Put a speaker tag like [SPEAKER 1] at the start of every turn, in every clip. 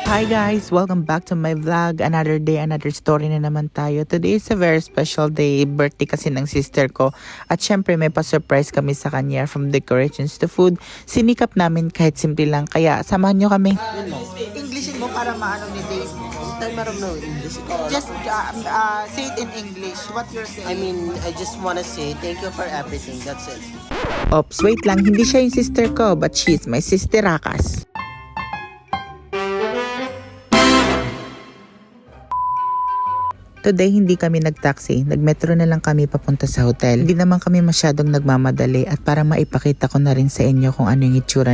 [SPEAKER 1] Hi guys! Welcome back to my vlog. Another day, another story na naman tayo. Today is a very special day. Birthday kasi ng sister ko. At syempre may pa-surprise kami sa kanya from decorations to food. Sinikap namin kahit simple lang. Kaya samahan nyo kami. Englishin mo para maano ni Dave.
[SPEAKER 2] I don't know English.
[SPEAKER 1] Just say it in English. What you're saying.
[SPEAKER 2] I mean, I just want to say thank you for everything. That's it.
[SPEAKER 1] Ops, wait lang. Hindi siya yung sister ko, but she's my sister Rakas. Today, hindi kami nag-taxi. Nag-metro na lang kami papunta sa hotel. Hindi naman kami masyadong nagmamadali at para maipakita ko na rin sa inyo kung ano yung itsura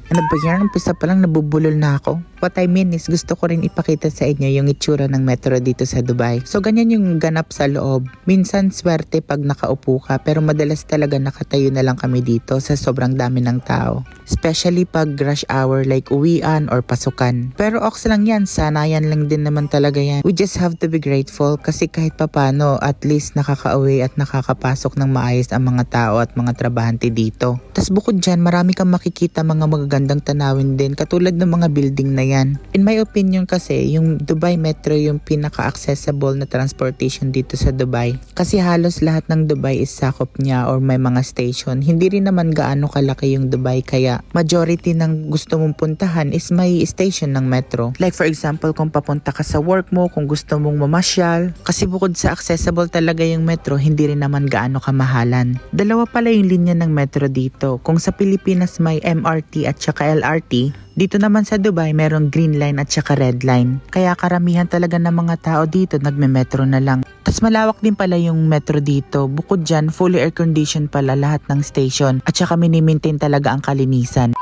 [SPEAKER 1] ano ba yan? Umpisa pa lang nabubulol na ako. What I mean is gusto ko rin ipakita sa inyo yung itsura ng metro dito sa Dubai. So ganyan yung ganap sa loob. Minsan swerte pag nakaupo ka pero madalas talaga nakatayo na lang kami dito sa sobrang dami ng tao. Especially pag rush hour like uwian or pasukan. Pero oks lang yan, sanayan lang din naman talaga yan. We just have to be grateful kasi kahit papano at least nakakauwi at nakakapasok ng maayos ang mga tao at mga trabahante dito. Tas bukod dyan, marami kang makikita mga magagandang tanawin din katulad ng mga building na yan. In my opinion kasi, yung Dubai Metro yung pinaka-accessible na transportation dito sa Dubai. Kasi halos lahat ng Dubai is sakop niya or may mga station. Hindi rin naman gaano kalaki yung Dubai kaya majority ng gusto mong puntahan is may station ng metro. Like for example, kung papunta ka sa work mo, kung gusto mong mamasyal. Kasi bukod sa accessible talaga yung metro, hindi rin naman gaano kamahalan. Dalawa pala yung linya ng metro dito. Kung sa Pilipinas may MRT at saka LRT, dito naman sa Dubai merong green line at saka red line. Kaya karamihan talaga ng mga tao dito nagme-metro na lang. Tas malawak din pala yung metro dito. Bukod dyan, fully air conditioned pala lahat ng station. At saka mini-maintain talaga ang kalinisan.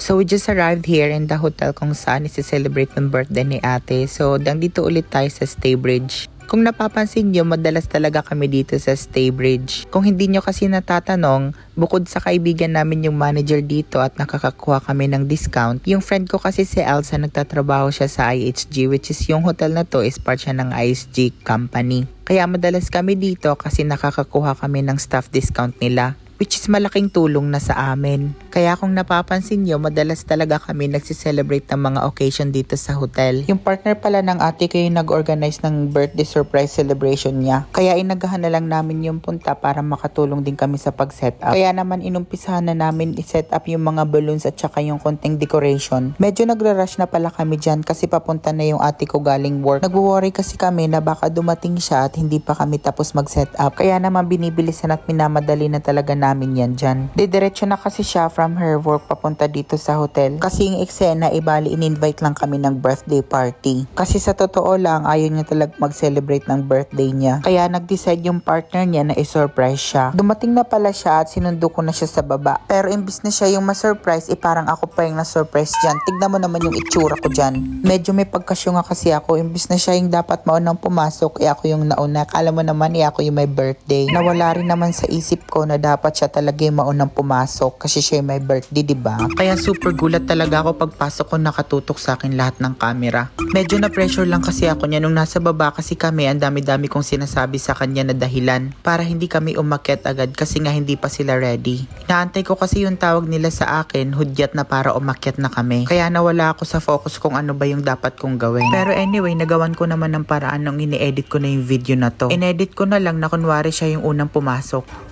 [SPEAKER 1] So we just arrived here in the hotel kung saan isi-celebrate ng birthday ni ate. So dito ulit tayo sa Staybridge. Kung napapansin nyo, madalas talaga kami dito sa Staybridge. Kung hindi nyo kasi natatanong, bukod sa kaibigan namin yung manager dito at nakakakuha kami ng discount, yung friend ko kasi si Elsa nagtatrabaho siya sa IHG, which is yung hotel na to is part siya ng IHG company. Kaya madalas kami dito kasi nakakakuha kami ng staff discount nila, which is malaking tulong na sa amin. Kaya kung napapansin nyo, madalas talaga kami nagsiselebrate ng mga occasion dito sa hotel. Yung partner pala ng ate ko yung nag-organize ng birthday surprise celebration niya. Kaya inagahan na lang namin yung punta para makatulong din kami sa pag-set up. Kaya naman inumpisahan na namin i-set up yung mga balloons at saka yung konting decoration. Medyo nagra-rush na pala kami dyan kasi papunta na yung ate ko galing work. Nagwo-worry kasi kami na baka dumating siya at hindi pa kami tapos mag-set up. Kaya naman binibilisan at minamadali na talaga namin yan dyan. Didiretso na kasi siya from her work papunta dito sa hotel. Kasi yung eksena, ibali in-invite lang kami ng birthday party. Kasi sa totoo lang, ayaw niya talaga mag-celebrate ng birthday niya. Kaya nag-decide yung partner niya na i-surprise siya. Dumating na pala siya at sinundo ko na siya sa baba. Pero imbis na siya yung ma-surprise, parang ako pa yung na-surprise dyan. Tignan mo naman yung itsura ko dyan. Medyo may pagkasyunga kasi ako. Imbis na siya yung dapat maunang pumasok, ako yung nauna. Kala mo naman, ako yung may birthday. Nawala rin naman sa isip ko na dapat siya talaga yung maunang pumasok kasi siya yung may birthday, diba? Kaya super gulat talaga ako pagpasok ko, nakatutok sa akin lahat ng camera. Medyo na pressure lang kasi ako niya nung nasa baba kasi kami, ang dami-dami kong sinasabi sa kanya na dahilan para hindi kami umakyat agad kasi nga hindi pa sila ready. Inaantay ko kasi yung tawag nila sa akin, hudyat na para umakyat na kami. Kaya nawala ako sa focus kung ano ba yung dapat kong gawin. Pero anyway, nagawan ko naman ng paraan nung ini-edit ko na yung video na to. Inedit ko na lang na kunwari siya yung unang pumasok.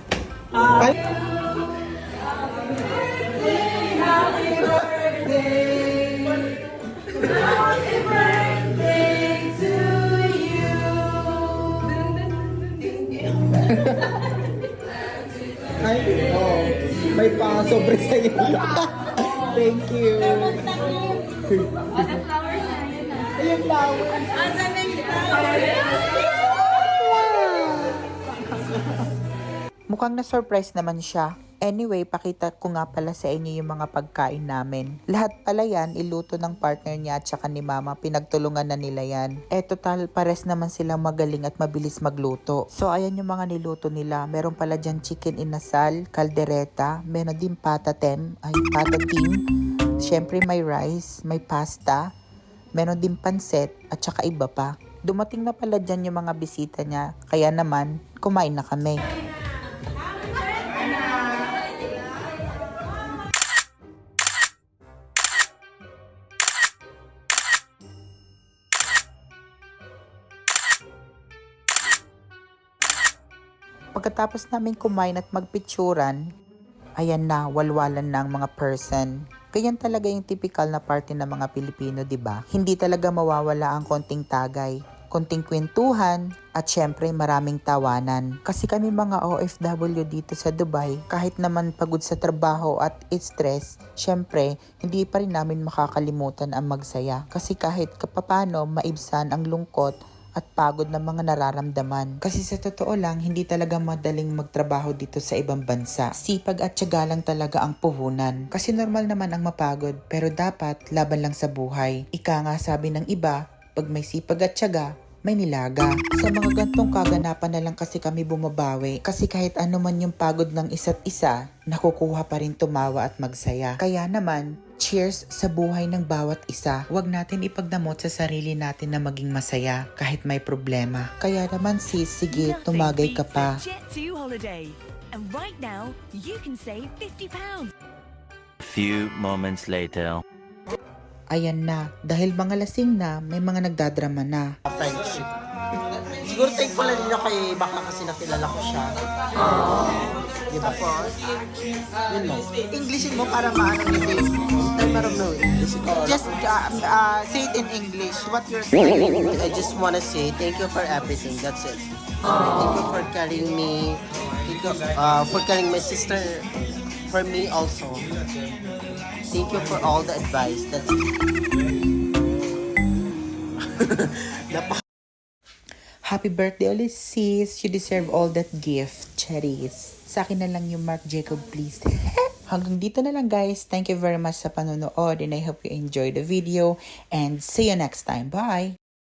[SPEAKER 3] Ay, oh, may pa-sobre sa'yo. Thank you.
[SPEAKER 4] Ano flower na? Yun na.
[SPEAKER 3] Ayun, flower.
[SPEAKER 4] Asan na yung flower?
[SPEAKER 1] Mukhang na-surprise naman siya. Anyway, pakita ko nga pala sa inyo yung mga pagkain namin. Lahat pala yan, iluto ng partner niya at saka ni mama. Pinagtulungan na nila yan. Total, pares naman silang magaling at mabilis magluto. So, ayan yung mga niluto nila. Meron pala dyan chicken inasal, kaldereta, meron din patatim. Siyempre may rice, may pasta, meron din pansit at saka iba pa. Dumating na pala dyan yung mga bisita niya. Kaya naman, kumain na kami. Pagkatapos namin kumain at magpicturan, ayan na, walwalan na ang mga person. Ganyan talaga yung typical na party ng mga Pilipino, di ba? Hindi talaga mawawala ang konting tagay, konting kwentuhan, at syempre maraming tawanan. Kasi kami mga OFW dito sa Dubai, kahit naman pagod sa trabaho at stress, syempre hindi pa rin namin makakalimutan ang magsaya. Kasi kahit kapapano maibsan ang lungkot at pagod ng mga nararamdaman. Kasi sa totoo lang, hindi talaga madaling magtrabaho dito sa ibang bansa. Sipag at tiyaga lang talaga ang puhunan. Kasi normal naman ang mapagod, pero dapat laban lang sa buhay. Ika nga sabi ng iba, pag may sipag at tiyaga, may nilaga. Sa mga gantong kaganapan na lang kasi kami bumabawi. Kasi kahit ano man yung pagod ng isa't isa, nakukuha pa rin tumawa at magsaya. Kaya naman, cheers sa buhay ng bawat isa. Huwag natin ipagdamot sa sarili natin na maging masaya kahit may problema. Kaya naman sis, sige, tumagay ka pa.
[SPEAKER 5] Jet2 holiday. And right now, you can save £50.
[SPEAKER 6] Few moments later.
[SPEAKER 1] Ayan na, dahil mga lasing na, may mga nagdadrama na.
[SPEAKER 2] Friendship. Siguro thankful na din ako kay Baka kasi nakilala ko siya. Diba? Tapos, yun mo. Englishin mo para maano ni Dave. Tayo marunong English.
[SPEAKER 3] Just say it in English. What you're saying.
[SPEAKER 2] I just wanna say thank you for everything. That's it. Thank you for carrying me. Thank you for carrying my sister. For me also. Thank you for all the advice. That's
[SPEAKER 1] Happy birthday ulit sis, you deserve all that gift, cherries. Sa akin na lang yung Marc Jacob, please. Hanggang dito na lang guys. Thank you very much sa panonood and I hope you enjoyed the video and see you next time. Bye!